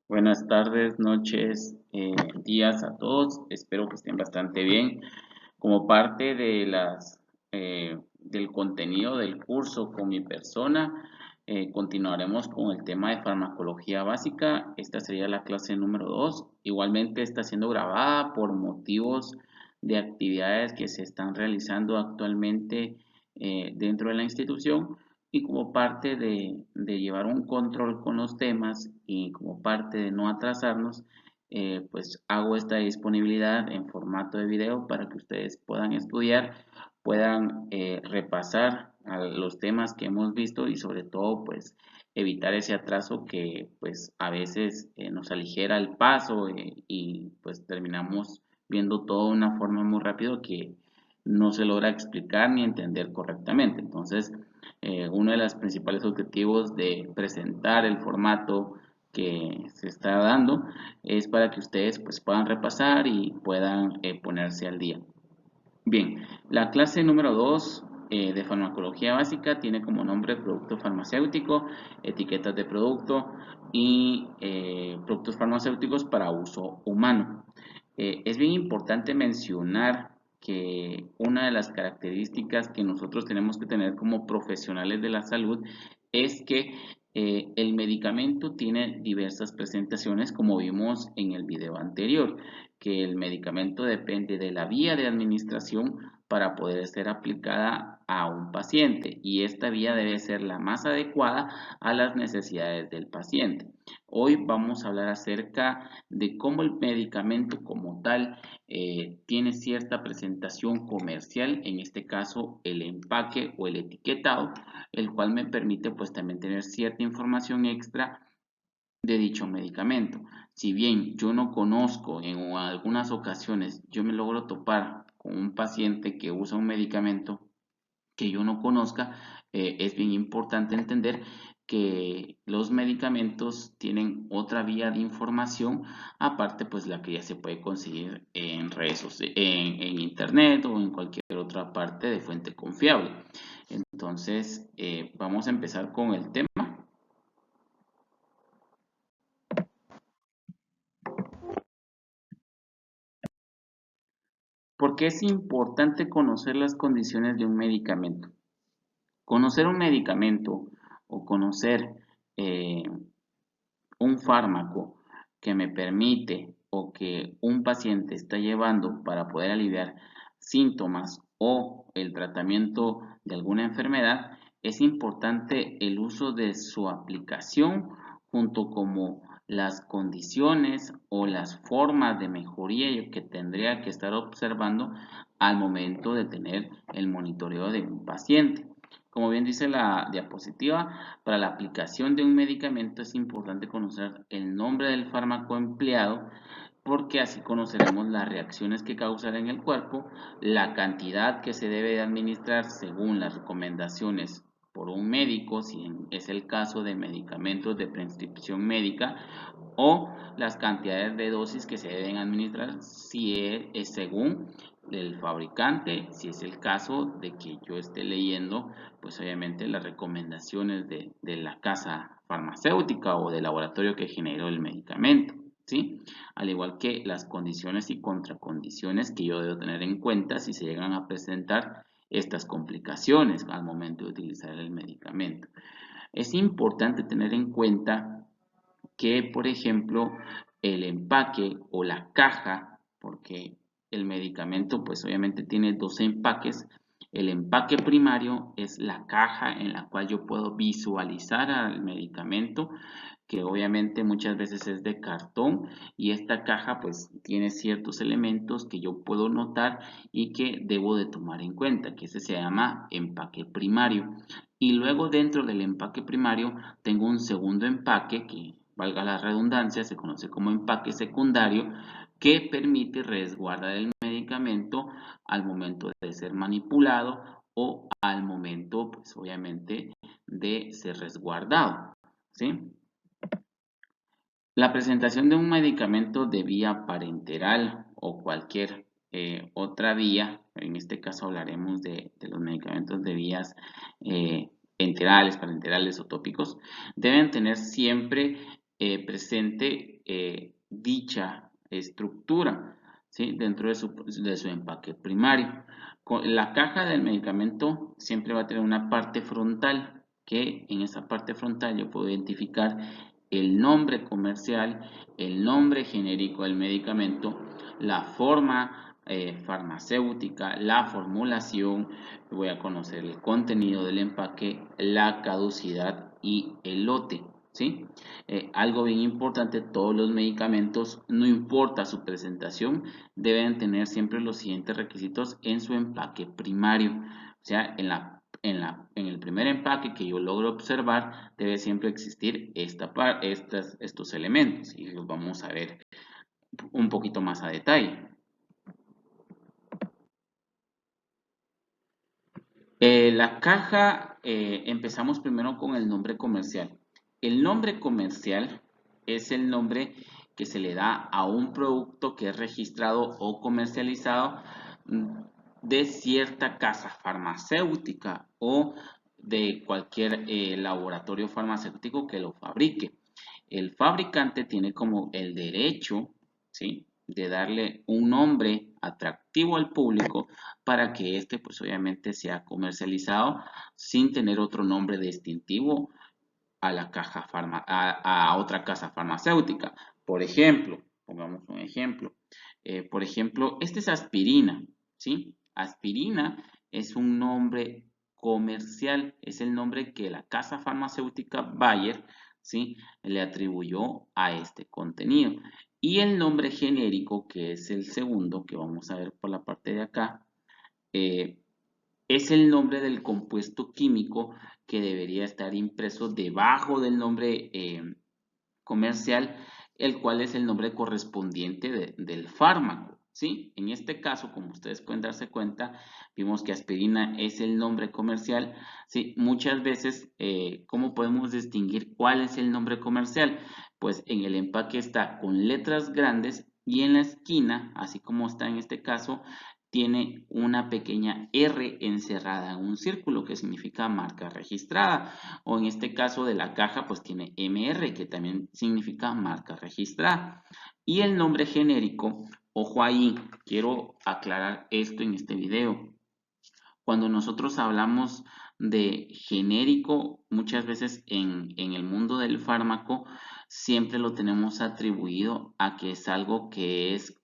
Buenas tardes, noches, días a todos. Espero que estén bastante bien. Como parte de del contenido del curso con mi persona, continuaremos con el tema de farmacología básica. Esta sería la clase número 2. Igualmente está siendo grabada por motivos de actividades que se están realizando actualmente dentro de la institución y como parte de llevar un control con los temas y como parte de no atrasarnos, pues hago esta disponibilidad en formato de video para que ustedes puedan estudiar, puedan repasar a los temas que hemos visto y sobre todo pues evitar ese atraso que pues a veces nos aligera el paso y pues terminamos viendo todo de una forma muy rápido que no se logra explicar ni entender correctamente. Entonces, uno de los principales objetivos de presentar el formato que se está dando es para que ustedes pues puedan repasar y puedan ponerse al día. Bien, la clase número 2 de farmacología básica tiene como nombre producto farmacéutico, etiquetas de producto y productos farmacéuticos para uso humano. Es bien importante mencionar que una de las características que nosotros tenemos que tener como profesionales de la salud es que el medicamento tiene diversas presentaciones como vimos en el video anterior, que el medicamento depende de la vía de administración para poder ser aplicada a un paciente y esta vía debe ser la más adecuada a las necesidades del paciente. Hoy vamos a hablar acerca de cómo el medicamento como tal tiene cierta presentación comercial, en este caso el empaque o el etiquetado, el cual me permite pues también tener cierta información extra de dicho medicamento. Si bien yo no conozco, en algunas ocasiones yo me logro topar con un paciente que usa un medicamento que yo no conozca, es bien importante entender que los medicamentos tienen otra vía de información, aparte pues la que ya se puede conseguir en en internet o en cualquier otra parte de fuente confiable. Entonces, vamos a empezar con el tema. ¿Por qué es importante conocer las condiciones de un medicamento? Conocer un medicamento o conocer eh, un fármaco que me permite o que un paciente está llevando para poder aliviar síntomas o el tratamiento de alguna enfermedad, es importante el uso de su aplicación junto como las condiciones o las formas de mejoría que tendría que estar observando al momento de tener el monitoreo de un paciente. Como bien dice la diapositiva, para la aplicación de un medicamento es importante conocer el nombre del fármaco empleado porque así conoceremos las reacciones que causará en el cuerpo, la cantidad que se debe de administrar según las recomendaciones por un médico, si es el caso de medicamentos de prescripción médica, o las cantidades de dosis que se deben administrar si es según el fabricante, si es el caso de que yo esté leyendo, pues obviamente las recomendaciones de la casa farmacéutica o del laboratorio que generó el medicamento, ¿sí? Al igual que las condiciones y contracondiciones que yo debo tener en cuenta si se llegan a presentar estas complicaciones al momento de utilizar el medicamento. Es importante tener en cuenta que, por ejemplo, el empaque o la caja, porque el medicamento pues obviamente tiene dos empaques. El empaque primario es la caja en la cual yo puedo visualizar al medicamento, que obviamente muchas veces es de cartón y esta caja pues tiene ciertos elementos que yo puedo notar y que debo de tomar en cuenta, que ese se llama empaque primario. Y luego dentro del empaque primario tengo un segundo empaque que, valga la redundancia, se conoce como empaque secundario, que permite resguardar el medicamento al momento de ser manipulado o al momento, pues obviamente, de ser resguardado, ¿sí? La presentación de un medicamento de vía parenteral o cualquier otra vía, en este caso hablaremos de los medicamentos de vías eh, enterales, parenterales o tópicos, deben tener siempre presente dicha estructura, ¿sí? Dentro de su empaque primario. La caja del medicamento siempre va a tener una parte frontal, que en esa parte frontal yo puedo identificar el nombre comercial, el nombre genérico del medicamento, la forma farmacéutica, la formulación, voy a conocer el contenido del empaque, la caducidad y el lote, ¿sí? Algo bien importante, todos los medicamentos, no importa su presentación, deben tener siempre los siguientes requisitos en su empaque primario. O sea, en el primer empaque que yo logro observar, debe siempre existir estos elementos y los vamos a ver un poquito más a detalle. La caja, empezamos primero con el nombre comercial. El nombre comercial es el nombre que se le da a un producto que es registrado o comercializado de cierta casa farmacéutica o de cualquier laboratorio farmacéutico que lo fabrique. El fabricante tiene como el derecho, ¿sí?, de darle un nombre atractivo al público para que este pues obviamente sea comercializado sin tener otro nombre distintivo a la a otra casa farmacéutica. Por ejemplo, pongamos un ejemplo. Por ejemplo, este es aspirina, ¿sí? Aspirina es un nombre comercial, es el nombre que la casa farmacéutica Bayer, ¿sí?, le atribuyó a este contenido. Y el nombre genérico, que es el segundo, que vamos a ver por la parte de acá, eh, es el nombre del compuesto químico que debería estar impreso debajo del nombre comercial, el cual es el nombre correspondiente del fármaco, ¿sí? En este caso, como ustedes pueden darse cuenta, vimos que aspirina es el nombre comercial, ¿sí? Muchas veces, ¿cómo podemos distinguir cuál es el nombre comercial? Pues en el empaque está con letras grandes y en la esquina, así como está en este caso, tiene una pequeña R encerrada en un círculo que significa marca registrada, o en este caso de la caja pues tiene MR que también significa marca registrada. Y el nombre genérico, ojo ahí, quiero aclarar esto en este video. Cuando nosotros hablamos de genérico, muchas veces en el mundo del fármaco siempre lo tenemos atribuido a que es algo que es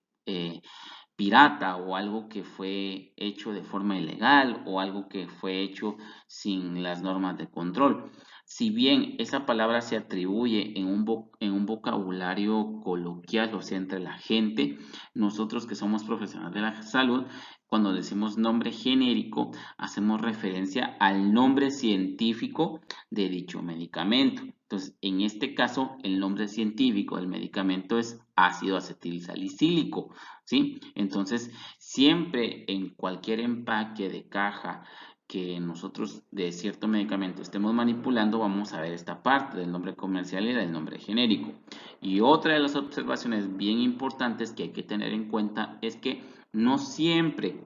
pirata o algo que fue hecho de forma ilegal o algo que fue hecho sin las normas de control. Si bien esa palabra se atribuye en un vocabulario coloquial, o sea, entre la gente, nosotros que somos profesionales de la salud, cuando decimos nombre genérico, hacemos referencia al nombre científico de dicho medicamento. Entonces, en este caso, el nombre científico del medicamento es ácido acetilsalicílico, ¿sí? Entonces, siempre en cualquier empaque de caja que nosotros de cierto medicamento estemos manipulando, vamos a ver esta parte del nombre comercial y del nombre genérico. Y otra de las observaciones bien importantes que hay que tener en cuenta es que no siempre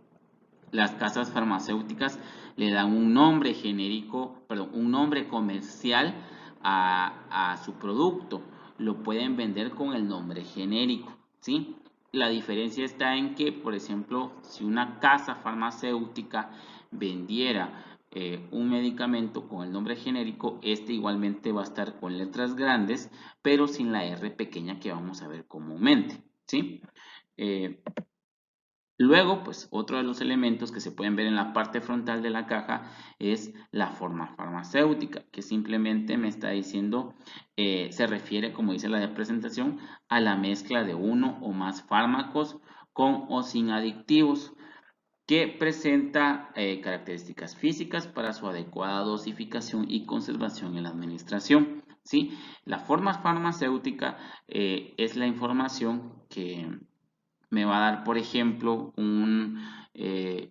las casas farmacéuticas le dan un nombre genérico, perdón, un nombre comercial a su producto. Lo pueden vender con el nombre genérico, ¿sí? La diferencia está en que, por ejemplo, si una casa farmacéutica vendiera un medicamento con el nombre genérico, este igualmente va a estar con letras grandes, pero sin la R pequeña que vamos a ver comúnmente, ¿sí? Luego, pues otro de los elementos que se pueden ver en la parte frontal de la caja es la forma farmacéutica, que simplemente me está diciendo, se refiere, como dice la presentación, a la mezcla de uno o más fármacos con o sin adictivos, que presenta características físicas para su adecuada dosificación y conservación en la administración, ¿sí? La forma farmacéutica es la información que me va a dar, por ejemplo,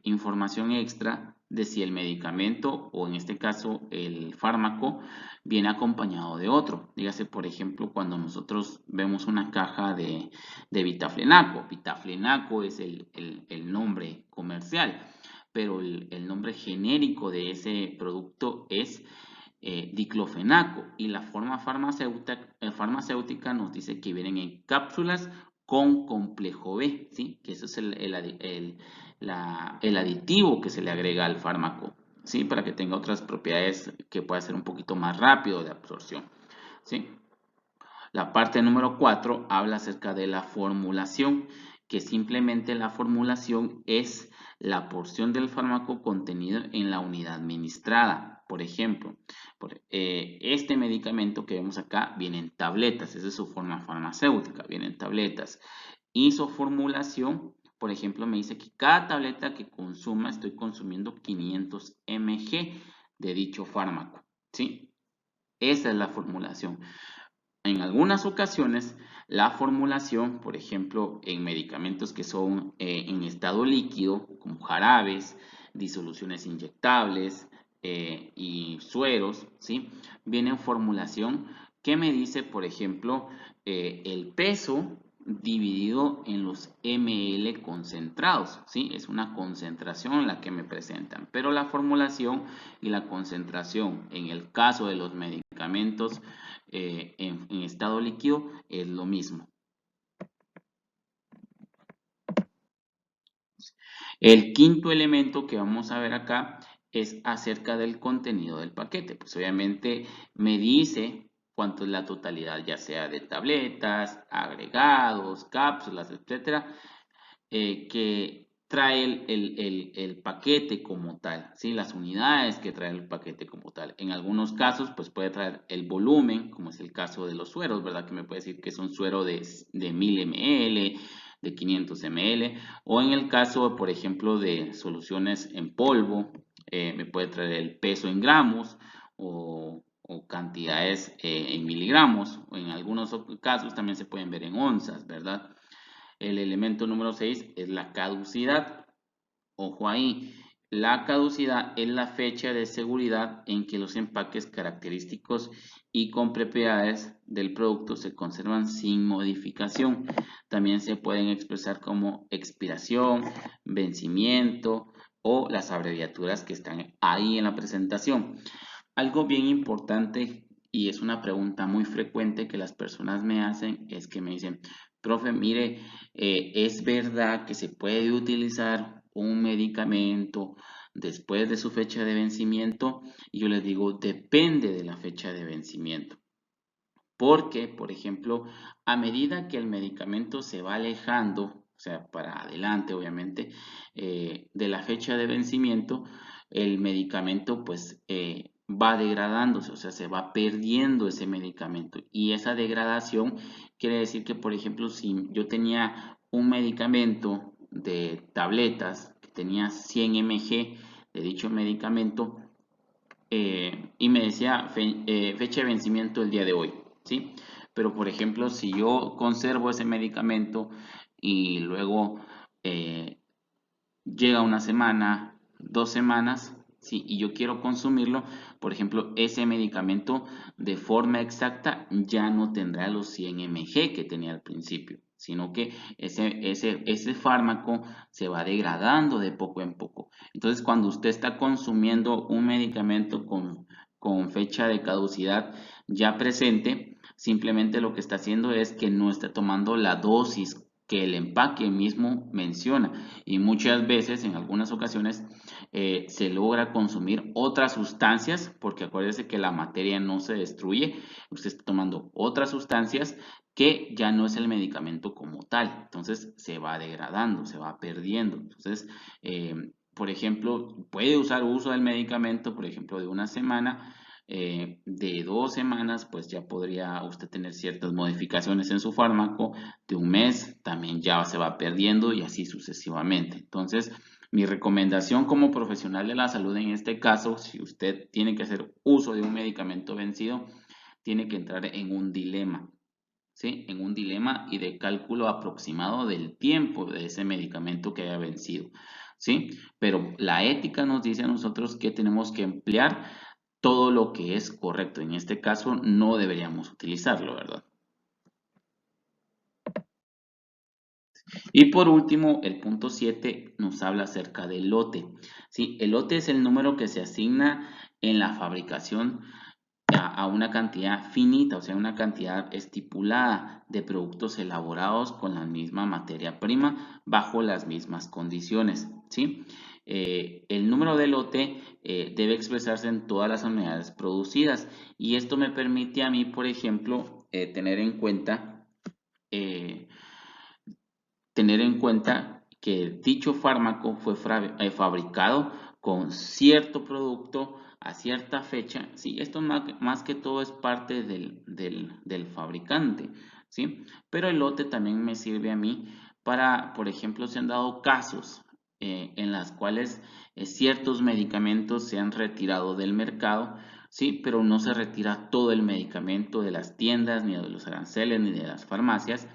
información extra de si el medicamento o en este caso el fármaco viene acompañado de otro. Dígase, por ejemplo, cuando nosotros vemos una caja de Vitaflenaco. Vitaflenaco es el nombre comercial, pero el nombre genérico de ese producto es diclofenaco y la forma farmacéutica farmacéutica nos dice que vienen en cápsulas con complejo B, ¿sí? Que eso es el aditivo que se le agrega al fármaco, ¿sí? Para que tenga otras propiedades que pueda ser un poquito más rápido de absorción, ¿sí? La parte número 4 habla acerca de la formulación, que simplemente la formulación es la porción del fármaco contenido en la unidad administrada. Por ejemplo, este medicamento que vemos acá viene en tabletas, esa es su forma farmacéutica, viene en tabletas. Y su formulación, por ejemplo, me dice que cada tableta que consuma, estoy consumiendo 500 mg de dicho fármaco, ¿sí? Esa es la formulación. En algunas ocasiones, la formulación, por ejemplo, en medicamentos que son en estado líquido, como jarabes, disoluciones inyectables y sueros, ¿sí? Viene en formulación que me dice, por ejemplo, el peso dividido en los ml concentrados, ¿sí? Es una concentración la que me presentan, pero la formulación y la concentración en el caso de los medicamentos en estado líquido es lo mismo. El quinto elemento que vamos a ver acá es acerca del contenido del paquete. Pues obviamente me dice cuánto es la totalidad, ya sea de tabletas, agregados, cápsulas, etcétera, que trae el paquete como tal, ¿sí? Las unidades que trae el paquete como tal. En algunos casos, pues puede traer el volumen, como es el caso de los sueros, ¿verdad? Que me puede decir que es un suero de 1000 ml, de 500 ml, o en el caso, por ejemplo, de soluciones en polvo, me puede traer el peso en gramos o cantidades en miligramos, o en algunos casos también se pueden ver en onzas, ¿verdad? El elemento número 6 es la caducidad. Ojo ahí, la caducidad es la fecha de seguridad en que los empaques característicos y con propiedades del producto se conservan sin modificación. También se pueden expresar como expiración, vencimiento o las abreviaturas que están ahí en la presentación. Algo bien importante y es una pregunta muy frecuente que las personas me hacen es que me dicen, profe, mire, ¿es verdad que se puede utilizar un medicamento después de su fecha de vencimiento? Y yo les digo, depende de la fecha de vencimiento. Porque, por ejemplo, a medida que el medicamento se va alejando, o sea, para adelante, obviamente, de la fecha de vencimiento, el medicamento pues va degradándose, o sea, se va perdiendo ese medicamento. Y esa degradación quiere decir que, por ejemplo, si yo tenía un medicamento de tabletas que tenía 100 mg de dicho medicamento, y me decía fecha de vencimiento el día de hoy, ¿sí? Pero por ejemplo, si yo conservo ese medicamento y luego llega una semana, 2 semanas, ¿sí? Y yo quiero consumirlo, por ejemplo, ese medicamento de forma exacta ya no tendrá los 100 mg que tenía al principio, sino que ese fármaco se va degradando de poco en poco. Entonces, cuando usted está consumiendo un medicamento con fecha de caducidad ya presente, simplemente lo que está haciendo es que no está tomando la dosis que el empaque mismo menciona y muchas veces, en algunas ocasiones, se logra consumir otras sustancias, porque acuérdese que la materia no se destruye, usted está tomando otras sustancias que ya no es el medicamento como tal, entonces se va degradando, se va perdiendo. Entonces, por ejemplo, puede usar uso del medicamento, por ejemplo, de una semana, de 2 semanas, pues ya podría usted tener ciertas modificaciones en su fármaco, de un mes también ya se va perdiendo y así sucesivamente. Entonces, mi recomendación como profesional de la salud en este caso, si usted tiene que hacer uso de un medicamento vencido, tiene que entrar en un dilema, ¿sí? En un dilema y de cálculo aproximado del tiempo de ese medicamento que haya vencido, ¿sí? Pero la ética nos dice a nosotros que tenemos que emplear todo lo que es correcto. En este caso no deberíamos utilizarlo, ¿verdad? Y por último, el punto 7 nos habla acerca del lote. ¿Sí? El lote es el número que se asigna en la fabricación a una cantidad finita, o sea, una cantidad estipulada de productos elaborados con la misma materia prima bajo las mismas condiciones, ¿sí? El número de lote debe expresarse en todas las unidades producidas y esto me permite a mí, por ejemplo, eh, tener en cuenta que dicho fármaco fue fabricado con cierto producto a cierta fecha. Sí, esto más que todo es parte del fabricante, ¿sí? Pero el lote también me sirve a mí para, por ejemplo, se han dado casos en las cuales ciertos medicamentos se han retirado del mercado, sí, pero no se retira todo el medicamento de las tiendas, ni de los aranceles, ni de las farmacias,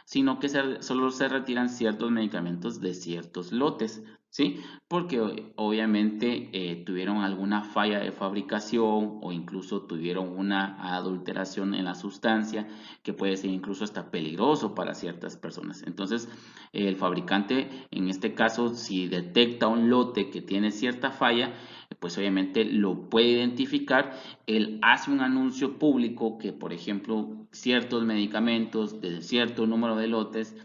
sino que solo se retiran ciertos medicamentos de ciertos lotes, ¿sí? Porque obviamente tuvieron alguna falla de fabricación o incluso tuvieron una adulteración en la sustancia que puede ser incluso hasta peligroso para ciertas personas. Entonces, el fabricante, en este caso, si detecta un lote que tiene cierta falla, pues obviamente lo puede identificar. Él hace un anuncio público que, por ejemplo, ciertos medicamentos de cierto número de lotes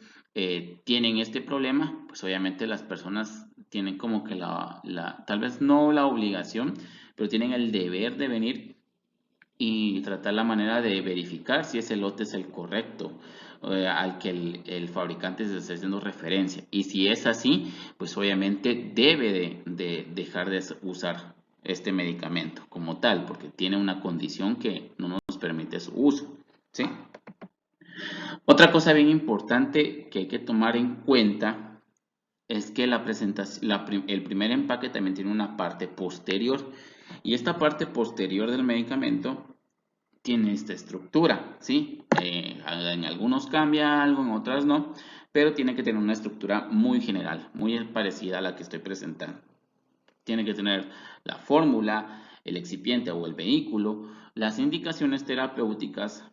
tienen este problema, pues obviamente las personas tienen como que tal vez no la obligación, pero tienen el deber de venir y tratar la manera de verificar si ese lote es el correcto al que el fabricante se está haciendo referencia. Y si es así, pues obviamente debe de dejar de usar este medicamento como tal, porque tiene una condición que no nos permite su uso, ¿sí? Otra cosa bien importante que hay que tomar en cuenta es que la presentación, el primer empaque también tiene una parte posterior, y esta parte posterior del medicamento tiene esta estructura, ¿sí? En algunos cambia algo, en otras no, pero tiene que tener una estructura muy general, muy parecida a la que estoy presentando. Tiene que tener la fórmula, el excipiente o el vehículo, las indicaciones terapéuticas,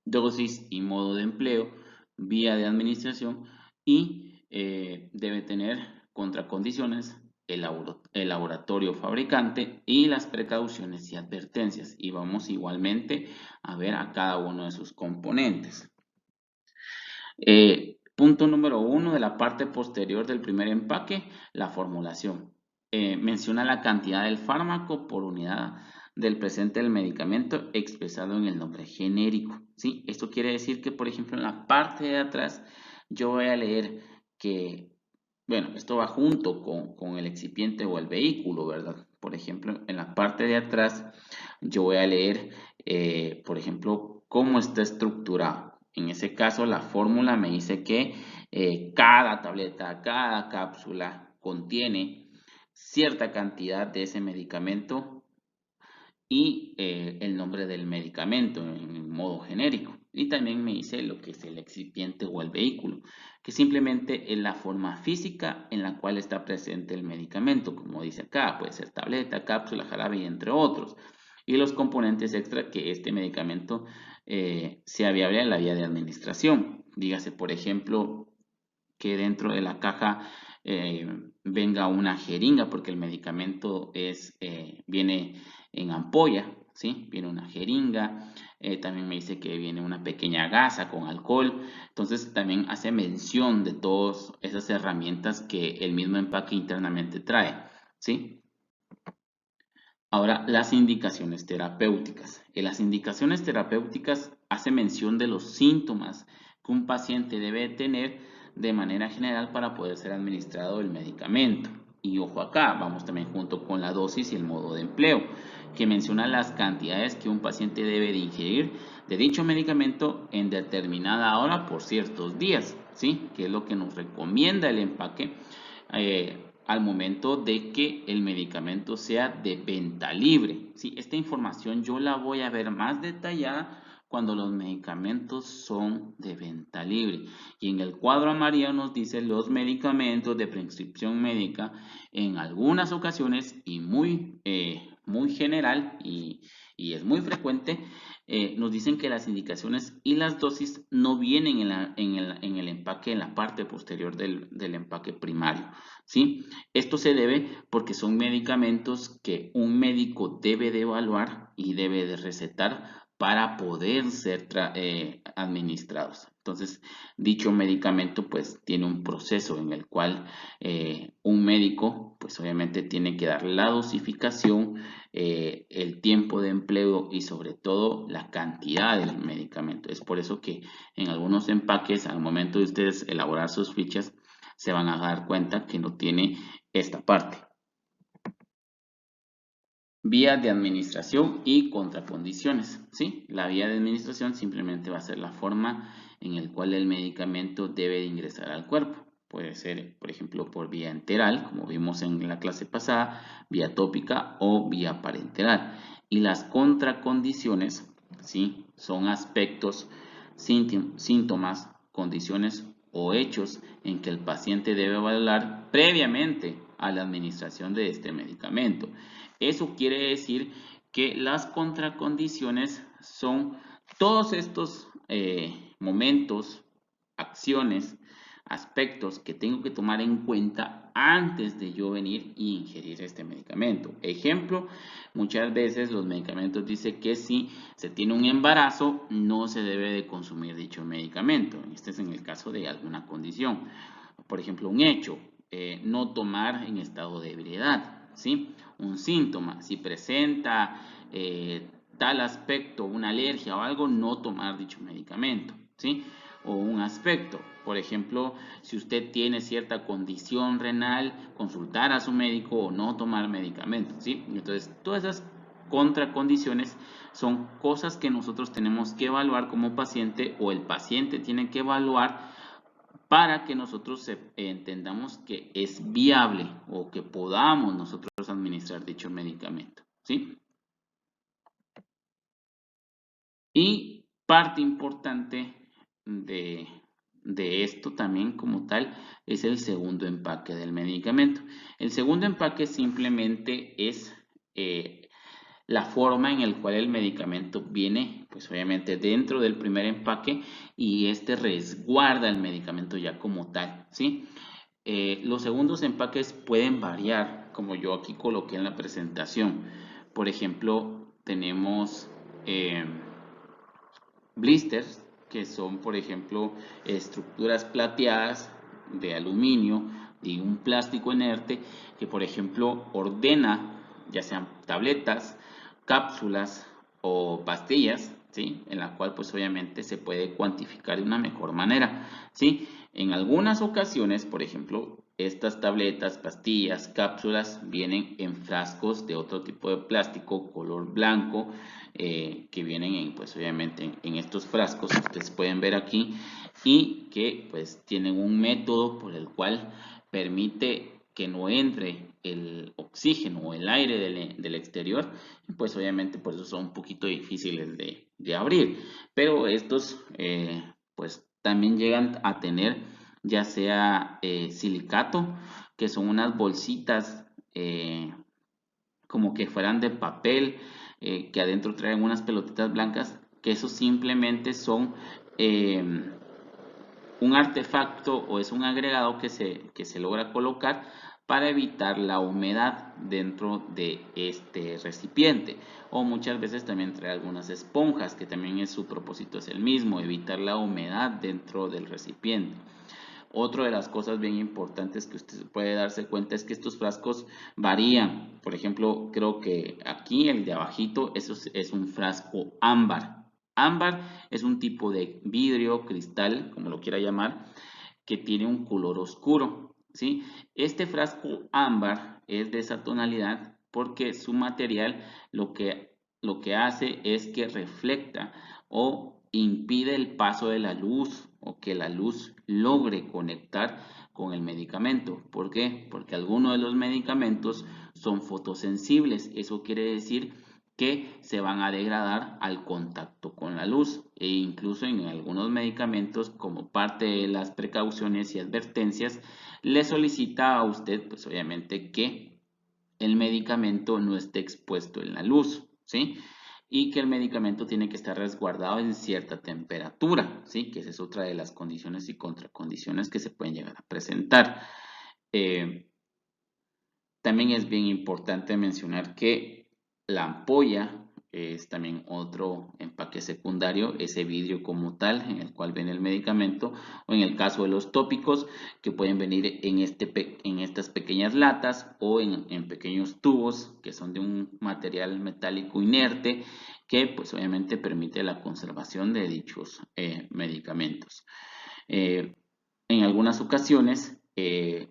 dosis y modo de empleo, vía de administración y debe tener contracondiciones, el laboratorio fabricante y las precauciones y advertencias. Y vamos igualmente a ver a cada uno de sus componentes. Punto número 1 de la parte posterior del primer empaque, la formulación. Menciona la cantidad del fármaco por unidad del presente del medicamento expresado en el nombre genérico, ¿sí? Esto quiere decir que, por ejemplo, en la parte de atrás yo voy a leer que, bueno, esto va junto con el excipiente o el vehículo, ¿verdad? Por ejemplo, en la parte de atrás yo voy a leer, por ejemplo, cómo está estructurado. En ese caso, la fórmula me dice que cada tableta, cada cápsula contiene cierta cantidad de ese medicamento y el nombre del medicamento en modo genérico. Y también me dice lo que es el excipiente o el vehículo, que simplemente es la forma física en la cual está presente el medicamento, como dice acá, puede ser tableta, cápsula, jarabe y entre otros. Y los componentes extra que este medicamento sea viable en la vía de administración. Dígase, por ejemplo, que dentro de la caja eh, venga una jeringa, porque el medicamento viene en ampolla, ¿sí? Viene una jeringa, también me dice que viene una pequeña gasa con alcohol, entonces también hace mención de todas esas herramientas que el mismo empaque internamente trae, ¿sí? Ahora, las indicaciones terapéuticas. En las indicaciones terapéuticas hace mención de los síntomas que un paciente debe tener de manera general para poder ser administrado el medicamento. Y ojo acá, vamos también junto con la dosis y el modo de empleo, que menciona las cantidades que un paciente debe de ingerir de dicho medicamento en determinada hora por ciertos días, ¿sí? Que es lo que nos recomienda el empaque al momento de que el medicamento sea de venta libre. ¿Sí? Esta información yo la voy a ver más detallada cuando los medicamentos son de venta libre. Y en el cuadro amarillo nos dice los medicamentos de prescripción médica en algunas ocasiones y muy general y es muy frecuente, nos dicen que las indicaciones y las dosis no vienen en el empaque, en la parte posterior del empaque primario, ¿sí? Esto se debe porque son medicamentos que un médico debe de evaluar y debe de recetar para poder ser administrados. Entonces, dicho medicamento pues tiene un proceso en el cual un médico pues obviamente tiene que dar la dosificación, el tiempo de empleo y sobre todo la cantidad del medicamento. Es por eso que en algunos empaques al momento de ustedes elaborar sus fichas se van a dar cuenta que no tiene esta parte. Vía de administración y contracondiciones, ¿sí? La vía de administración simplemente va a ser la forma en la cual el medicamento debe de ingresar al cuerpo. Puede ser, por ejemplo, por vía enteral, como vimos en la clase pasada, vía tópica o vía parenteral. Y las contracondiciones, ¿sí? Son aspectos, síntomas, condiciones o hechos en que el paciente debe evaluar previamente a la administración de este medicamento. Eso quiere decir que las contracondiciones son todos estos momentos, acciones, aspectos que tengo que tomar en cuenta antes de yo venir y ingerir este medicamento. Ejemplo, muchas veces los medicamentos dicen que si se tiene un embarazo no se debe de consumir dicho medicamento. Este es en el caso de alguna condición. Por ejemplo, un hecho, no tomar en estado de ebriedad, ¿sí? Un síntoma, si presenta tal aspecto, una alergia o algo, no tomar dicho medicamento, ¿sí? O un aspecto, por ejemplo, si usted tiene cierta condición renal, consultar a su médico o no tomar medicamentos, ¿sí? Entonces, todas esas contracondiciones son cosas que nosotros tenemos que evaluar como paciente o el paciente tiene que evaluar para que nosotros entendamos que es viable o que podamos nosotros administrar dicho medicamento, ¿sí? Y parte importante de, de esto también como tal es el segundo empaque del medicamento. El segundo empaque simplemente es la forma en la cual el medicamento viene, pues obviamente dentro del primer empaque y este resguarda el medicamento ya como tal, ¿sí? Los segundos empaques pueden variar, como yo aquí coloqué en la presentación. Por ejemplo, tenemos blisters, que son, por ejemplo, estructuras plateadas de aluminio, de un plástico inerte, que, por ejemplo, ordena, ya sean tabletas, cápsulas o pastillas, ¿sí? En la cual, pues, obviamente, se puede cuantificar de una mejor manera, ¿sí? En algunas ocasiones, por ejemplo, estas tabletas, pastillas, cápsulas vienen en frascos de otro tipo de plástico color blanco, que vienen pues obviamente en estos frascos, ustedes pueden ver aquí, y que pues tienen un método por el cual permite que no entre el oxígeno o el aire del exterior, y pues obviamente por eso son un poquito difíciles de abrir, pero estos pues también llegan a tener ya sea silicato, que son unas bolsitas como que fueran de papel, que adentro traen unas pelotitas blancas, que eso simplemente son eh, un artefacto o es un agregado que se logra colocar para evitar la humedad dentro de este recipiente, o muchas veces también trae algunas esponjas, que también es su propósito es el mismo, evitar la humedad dentro del recipiente. Otra de las cosas bien importantes que usted puede darse cuenta es que estos frascos varían. Por ejemplo, creo que aquí el de abajito, eso es un frasco ámbar. Ámbar es un tipo de vidrio, cristal, como lo quiera llamar, que tiene un color oscuro, ¿sí? Este frasco ámbar es de esa tonalidad porque su material lo que hace es que reflecta o impide el paso de la luz o que la luz logre conectar con el medicamento. ¿Por qué? Porque algunos de los medicamentos son fotosensibles. Eso quiere decir que se van a degradar al contacto con la luz e incluso en algunos medicamentos, como parte de las precauciones y advertencias, le solicita a usted pues obviamente que el medicamento no esté expuesto en la luz, ¿sí? Y que el medicamento tiene que estar resguardado en cierta temperatura, ¿sí? Que esa es otra de las condiciones y contracondiciones que se pueden llegar a presentar. También es bien importante mencionar que la ampolla es también otro empaque secundario, ese vidrio como tal en el cual viene el medicamento, o en el caso de los tópicos que pueden venir en estas pequeñas latas o en pequeños tubos que son de un material metálico inerte que pues obviamente permite la conservación de dichos medicamentos. En algunas ocasiones,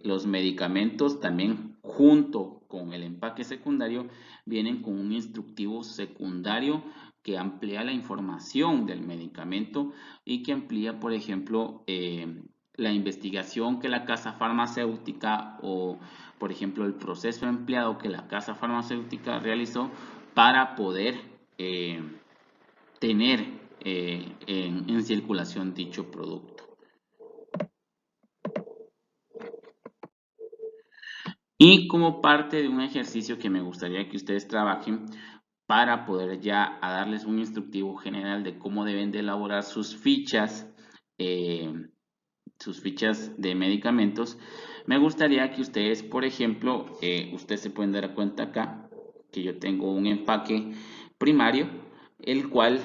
los medicamentos también junto con el empaque secundario vienen con un instructivo secundario que amplía la información del medicamento y que amplía, por ejemplo, la investigación que la casa farmacéutica o, por ejemplo, el proceso empleado que la casa farmacéutica realizó para poder tener en circulación dicho producto. Y como parte de un ejercicio que me gustaría que ustedes trabajen para poder ya a darles un instructivo general de cómo deben de elaborar eh, sus fichas de medicamentos, me gustaría que ustedes, por ejemplo, ustedes se pueden dar cuenta acá que yo tengo un empaque primario, el cual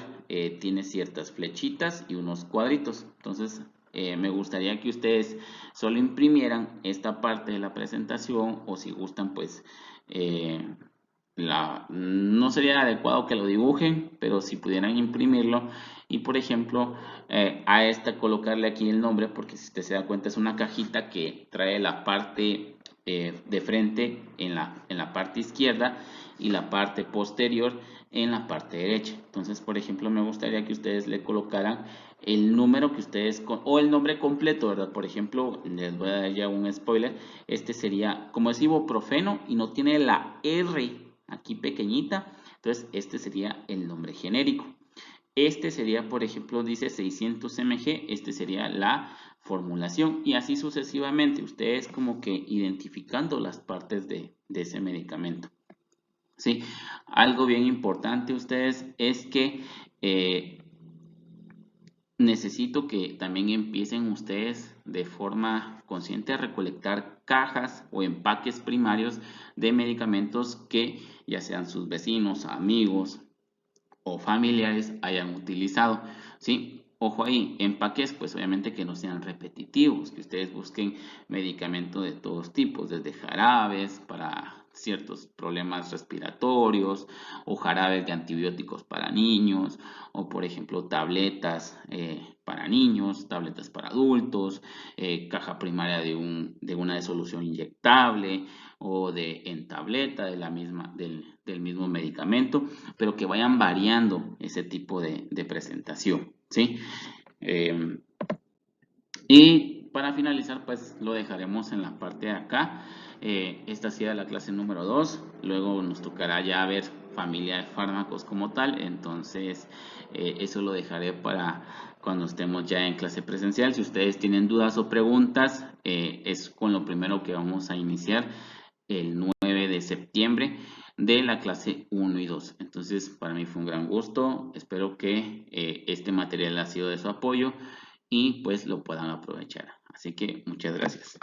tiene ciertas flechitas y unos cuadritos. Entonces, me gustaría que ustedes solo imprimieran esta parte de la presentación o si gustan, pues no sería adecuado que lo dibujen, pero si pudieran imprimirlo y por ejemplo a esta colocarle aquí el nombre, porque si usted se da cuenta es una cajita que trae la parte de frente en la parte izquierda y la parte posterior en la parte derecha. Entonces, por ejemplo, me gustaría que ustedes le colocaran el número que ustedes, o el nombre completo, ¿verdad? Por ejemplo, les voy a dar ya un spoiler, este sería, como es ibuprofeno y no tiene la R aquí pequeñita, entonces este sería el nombre genérico. Este sería, por ejemplo, dice 600 mg, este sería la formulación y así sucesivamente, ustedes como que identificando las partes de ese medicamento. ¿Sí? Algo bien importante ustedes es que necesito que también empiecen ustedes de forma consciente a recolectar cajas o empaques primarios de medicamentos que ya sean sus vecinos, amigos o familiares hayan utilizado, ¿sí? Ojo ahí, empaques pues obviamente que no sean repetitivos, que ustedes busquen medicamentos de todos tipos, desde jarabes para ciertos problemas respiratorios o jarabes de antibióticos para niños o por ejemplo tabletas para niños, tabletas para adultos, caja primaria de una solución inyectable o en tableta del mismo medicamento, pero que vayan variando ese tipo de presentación, ¿sí? Y para finalizar, pues lo dejaremos en la parte de acá. Esta ha sido la clase número 2. Luego nos tocará ya ver familia de fármacos como tal. Entonces, eso lo dejaré para cuando estemos ya en clase presencial. Si ustedes tienen dudas o preguntas, es con lo primero que vamos a iniciar el 9 de septiembre de la clase 1 y 2. Entonces, para mí fue un gran gusto. Espero que este material ha sido de su apoyo y pues lo puedan aprovechar. Así que muchas gracias.